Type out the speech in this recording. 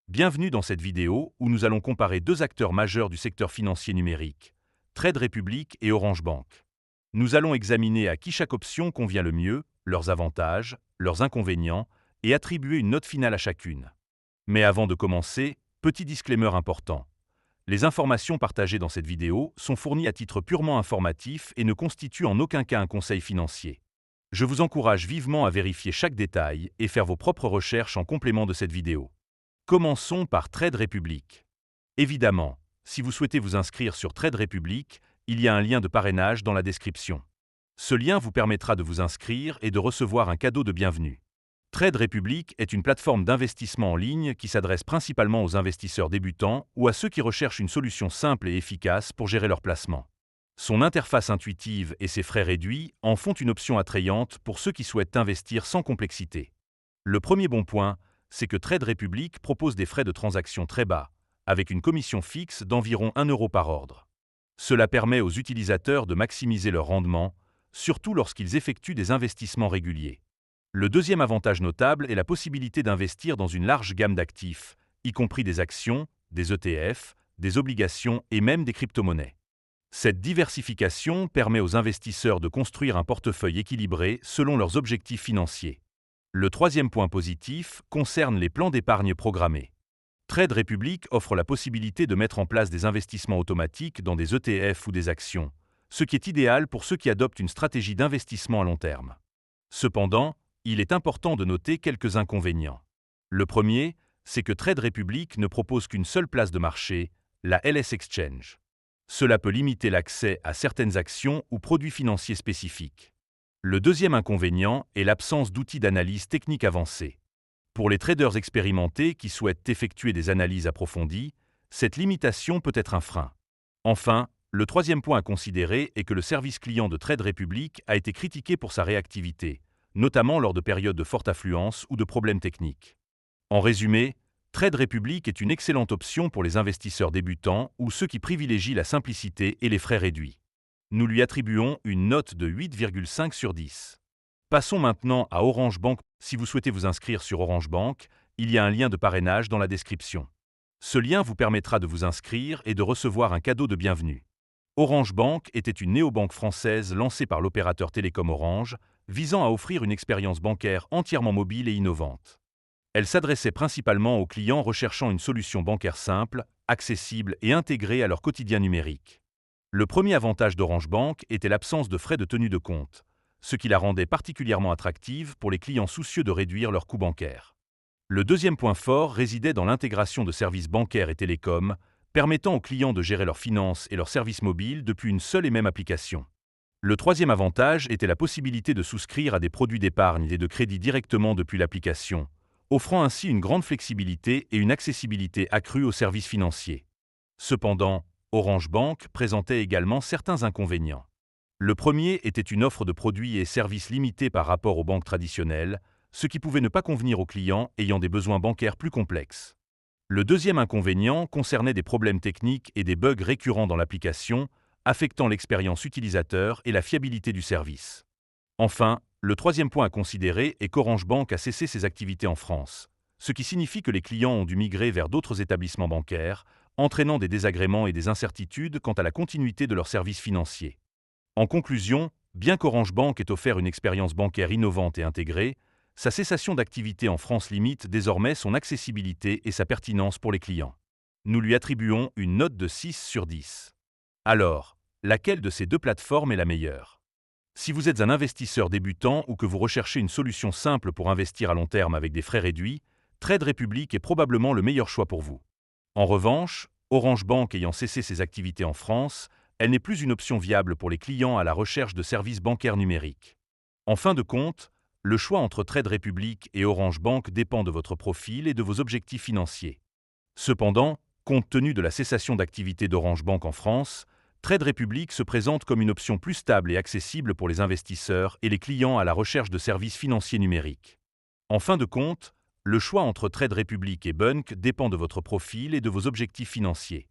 Bienvenue dans cette vidéo où nous allons comparer deux acteurs majeurs du secteur financier numérique, Trade Republic et Orange Bank. Nous allons examiner à qui chaque option convient le mieux, leurs avantages, leurs inconvénients, et attribuer une note finale à chacune. Mais avant de commencer, petit disclaimer important. Les informations partagées dans cette vidéo sont fournies à titre purement informatif et ne constituent en aucun cas un conseil financier. Je vous encourage vivement à vérifier chaque détail et faire vos propres recherches en complément de cette vidéo. Commençons par Trade Republic. Évidemment, si vous souhaitez vous inscrire sur Trade Republic, il y a un lien de parrainage dans la description. Ce lien vous permettra de vous inscrire et de recevoir un cadeau de bienvenue. Trade Republic est une plateforme d'investissement en ligne qui s'adresse principalement aux investisseurs débutants ou à ceux qui recherchent une solution simple et efficace pour gérer leurs placements. Son interface intuitive et ses frais réduits en font une option attrayante pour ceux qui souhaitent investir sans complexité. Le premier bon point, c'est que Trade Republic propose des frais de transaction très bas, avec une commission fixe d'environ 1 euro par ordre. Cela permet aux utilisateurs de maximiser leur rendement, surtout lorsqu'ils effectuent des investissements réguliers. Le deuxième avantage notable est la possibilité d'investir dans une large gamme d'actifs, y compris des actions, des ETF, des obligations et même des crypto-monnaies. Cette diversification permet aux investisseurs de construire un portefeuille équilibré selon leurs objectifs financiers. Le troisième point positif concerne les plans d'épargne programmés. Trade Republic offre la possibilité de mettre en place des investissements automatiques dans des ETF ou des actions, ce qui est idéal pour ceux qui adoptent une stratégie d'investissement à long terme. Cependant, il est important de noter quelques inconvénients. Le premier, c'est que Trade Republic ne propose qu'une seule place de marché, la LS Exchange. Cela peut limiter l'accès à certaines actions ou produits financiers spécifiques. Le deuxième inconvénient est l'absence d'outils d'analyse technique avancés. Pour les traders expérimentés qui souhaitent effectuer des analyses approfondies, cette limitation peut être un frein. Enfin, le troisième point à considérer est que le service client de Trade Republic a été critiqué pour sa réactivité, notamment lors de périodes de forte affluence ou de problèmes techniques. En résumé, Trade Republic est une excellente option pour les investisseurs débutants ou ceux qui privilégient la simplicité et les frais réduits. Nous lui attribuons une note de 8,5 sur 10. Passons maintenant à Orange Bank. Si vous souhaitez vous inscrire sur Orange Bank, il y a un lien de parrainage dans la description. Ce lien vous permettra de vous inscrire et de recevoir un cadeau de bienvenue. Orange Bank était une néobanque française lancée par l'opérateur télécom Orange, visant à offrir une expérience bancaire entièrement mobile et innovante. Elle s'adressait principalement aux clients recherchant une solution bancaire simple, accessible et intégrée à leur quotidien numérique. Le premier avantage d'Orange Bank était l'absence de frais de tenue de compte, ce qui la rendait particulièrement attractive pour les clients soucieux de réduire leurs coûts bancaires. Le deuxième point fort résidait dans l'intégration de services bancaires et télécoms, permettant aux clients de gérer leurs finances et leurs services mobiles depuis une seule et même application. Le troisième avantage était la possibilité de souscrire à des produits d'épargne et de crédit directement depuis l'application, offrant ainsi une grande flexibilité et une accessibilité accrue aux services financiers. Cependant, Orange Bank présentait également certains inconvénients. Le premier était une offre de produits et services limitée par rapport aux banques traditionnelles, ce qui pouvait ne pas convenir aux clients ayant des besoins bancaires plus complexes. Le deuxième inconvénient concernait des problèmes techniques et des bugs récurrents dans l'application, affectant l'expérience utilisateur et la fiabilité du service. Enfin, le troisième point à considérer est qu'Orange Bank a cessé ses activités en France, ce qui signifie que les clients ont dû migrer vers d'autres établissements bancaires, entraînant des désagréments et des incertitudes quant à la continuité de leurs services financiers. En conclusion, bien qu'Orange Bank ait offert une expérience bancaire innovante et intégrée, sa cessation d'activité en France limite désormais son accessibilité et sa pertinence pour les clients. Nous lui attribuons une note de 6 sur 10. Alors, laquelle de ces deux plateformes est la meilleure ? Si vous êtes un investisseur débutant ou que vous recherchez une solution simple pour investir à long terme avec des frais réduits, Trade Republic est probablement le meilleur choix pour vous. En revanche, Orange Bank ayant cessé ses activités en France, elle n'est plus une option viable pour les clients à la recherche de services bancaires numériques. En fin de compte, le choix entre Trade Republic et Orange Bank dépend de votre profil et de vos objectifs financiers. Cependant, compte tenu de la cessation d'activité d'Orange Bank en France, Trade Republic se présente comme une option plus stable et accessible pour les investisseurs et les clients à la recherche de services financiers numériques. En fin de compte, le choix entre Trade Republic et Bank dépend de votre profil et de vos objectifs financiers.